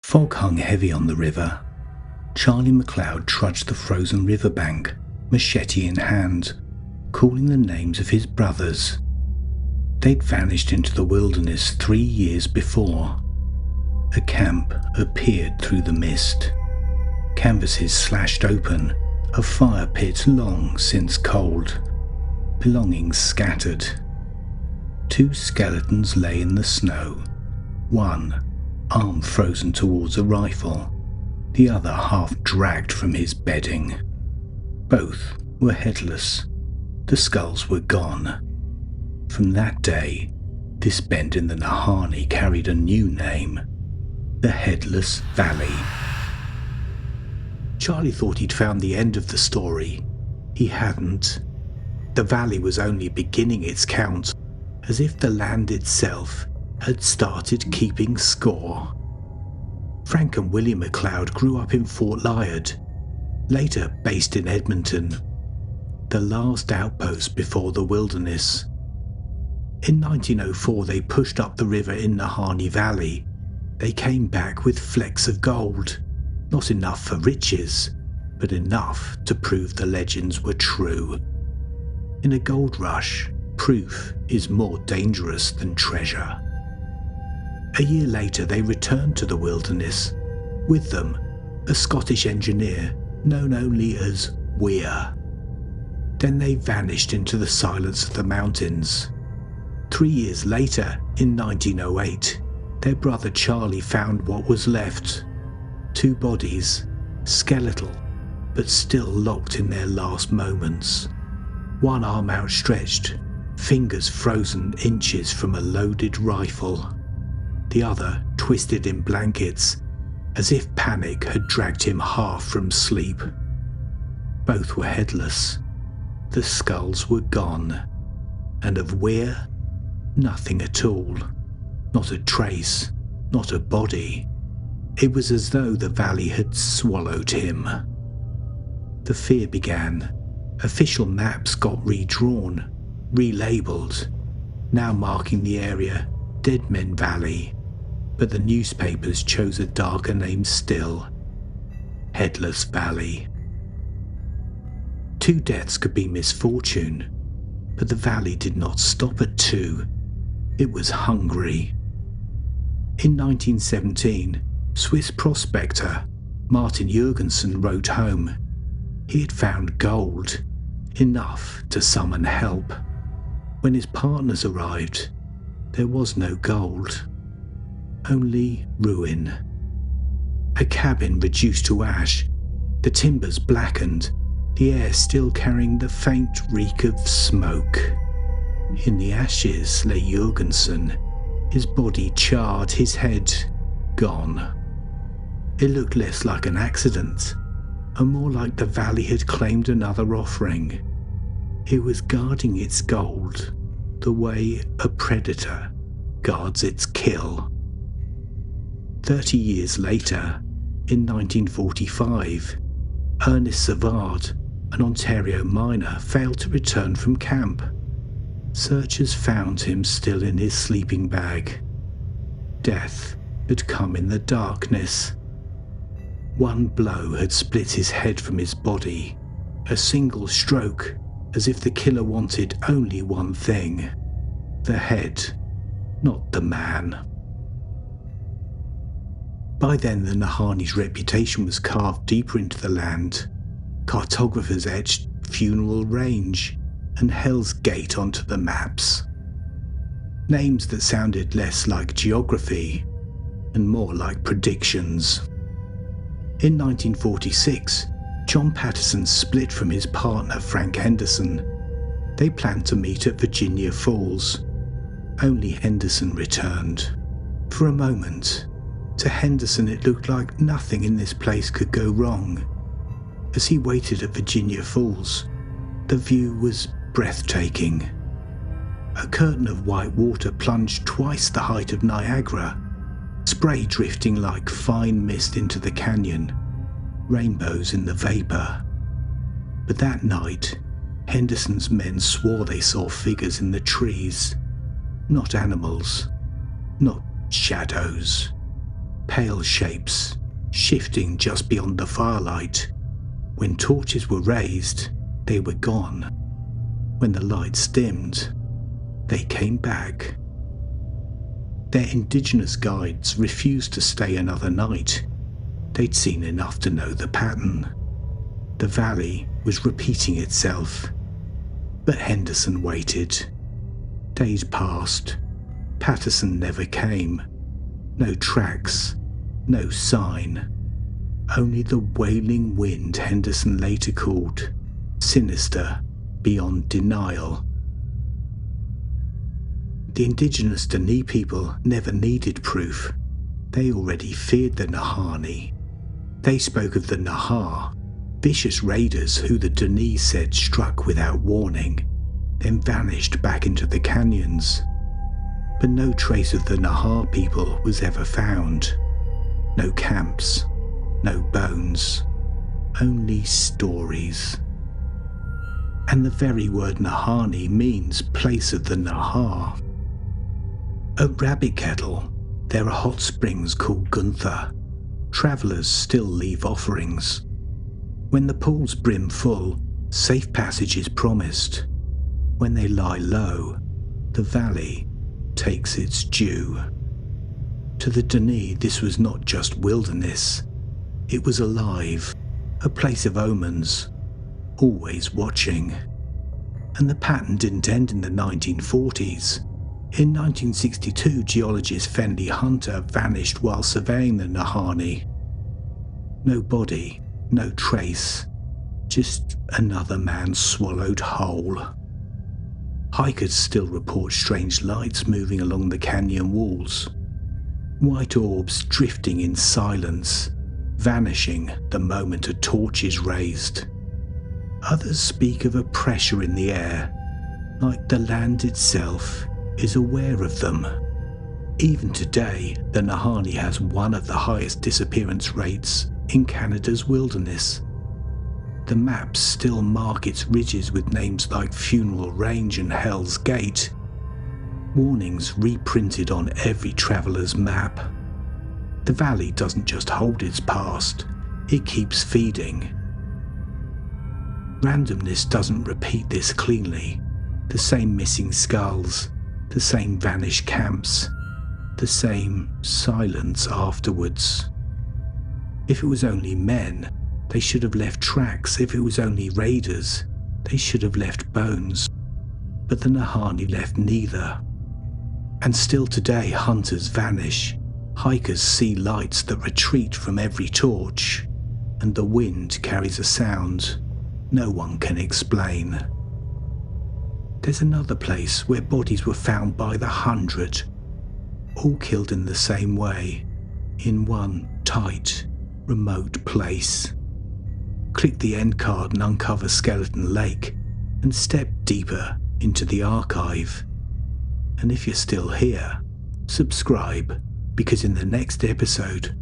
Fog hung heavy on the river. Charlie McLeod trudged the frozen riverbank, machete in hand, calling the names of his brothers. They'd vanished into the wilderness 3 years before. A camp appeared through the mist. Canvases slashed open, a fire pit long since cold, belongings scattered. 2 skeletons lay in the snow, one arm frozen towards a rifle, the other half dragged from his bedding. Both were headless. The skulls were gone. From that day, this bend in the Nahanni carried a new name, the Headless Valley. Charlie thought he'd found the end of the story. He hadn't. The valley was only beginning its count, as if the land itself had started keeping score. Frank and Willie McLeod grew up in Fort Lyard, later based in Edmonton, the last outpost before the wilderness. In 1904 they pushed up the river in Nahanni Valley. They came back with flecks of gold, not enough for riches, but enough to prove the legends were true. In a gold rush, proof is more dangerous than treasure. A year later they returned to the wilderness. With them, a Scottish engineer known only as Weir. Then they vanished into the silence of the mountains. 3 years later, in 1908, their brother Charlie found what was left. 2 bodies, skeletal, but still locked in their last moments. One arm outstretched, fingers frozen inches from a loaded rifle. The other twisted in blankets, as if panic had dragged him half from sleep. Both were headless. The skulls were gone, and of Weir, nothing at all. Not a trace, not a body. It was as though the valley had swallowed him. The fear began. Official maps got redrawn, relabeled, now marking the area Deadmen Valley. But the newspapers chose a darker name still, Headless Valley. 2 deaths could be misfortune, but the valley did not stop at 2. It was hungry. In 1917, Swiss prospector Martin Jurgensen wrote home. He had found gold, enough to summon help. When his partners arrived, there was no gold. Only ruin. A cabin reduced to ash, the timbers blackened, the air still carrying the faint reek of smoke. In the ashes lay Jurgensen, his body charred, his head gone. It looked less like an accident, and more like the valley had claimed another offering. It was guarding its gold, the way a predator guards its kill. 30 years later, in 1945, Ernest Savard, an Ontario miner, failed to return from camp. Searchers found him still in his sleeping bag. Death had come in the darkness. One blow had split his head from his body, a single stroke, as if the killer wanted only one thing: the head, not the man. By then the Nahanni's reputation was carved deeper into the land. Cartographers etched Funeral Range and Hell's Gate onto the maps. Names that sounded less like geography and more like predictions. In 1946, John Patterson split from his partner Frank Henderson. They planned to meet at Virginia Falls. Only Henderson returned. For a moment, to Henderson it looked like nothing in this place could go wrong. As he waited at Virginia Falls, the view was breathtaking. A curtain of white water plunged twice the height of Niagara, spray drifting like fine mist into the canyon, rainbows in the vapor. But that night, Henderson's men swore they saw figures in the trees. Not animals, not shadows. pale shapes, shifting just beyond the firelight. When torches were raised, they were gone. When the lights dimmed, they came back. Their indigenous guides refused to stay another night. They'd seen enough to know the pattern. The valley was repeating itself. But Henderson waited. Days passed. Patterson never came. No tracks, no sign. Only the wailing wind Henderson later called sinister beyond denial. The indigenous Dene people never needed proof. They already feared the Nahanni. They spoke of the Nahar, vicious raiders who the Dene said struck without warning, then vanished back into the canyons. But no trace of the Nahar people was ever found. No camps, no bones, only stories. And the very word Nahanni means place of the Nahar. At Rabbit Kettle, there are hot springs called Gunther. Travellers still leave offerings. When the pools brim full, safe passage is promised. When they lie low, the valley takes its due. To the Dene, this was not just wilderness. It was alive, a place of omens, always watching. And the pattern didn't end in the 1940s. In 1962, geologist Fenley Hunter vanished while surveying the Nahanni. No body, no trace, just another man swallowed whole. Hikers still report strange lights moving along the canyon walls. White orbs drifting in silence, vanishing the moment a torch is raised. Others speak of a pressure in the air, like the land itself is aware of them. Even today, the Nahanni has one of the highest disappearance rates in Canada's wilderness. The maps still mark its ridges with names like Funeral Range and Hell's Gate. Warnings reprinted on every traveller's map. The valley doesn't just hold its past, it keeps feeding. Randomness doesn't repeat this cleanly. The same missing skulls, the same vanished camps, the same silence afterwards. If it was only men, they should have left tracks. If it was only raiders, they should have left bones. But the Nahanni left neither. And still today, hunters vanish. Hikers see lights that retreat from every torch, and the wind carries a sound no one can explain. There's another place where bodies were found by the 100, all killed in the same way, in one tight, remote place. Click the end card and uncover Skeleton Lake and step deeper into the archive. And if you're still here, subscribe, because in the next episode,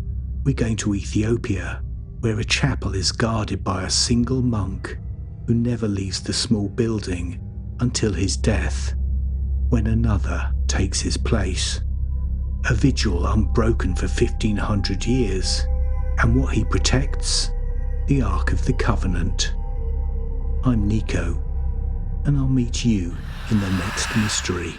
we're going to Ethiopia, where a chapel is guarded by a single monk who never leaves the small building until his death, when another takes his place. A vigil unbroken for 1500 years, and what he protects? The Ark of the Covenant. I'm Nico, and I'll meet you in the next mystery.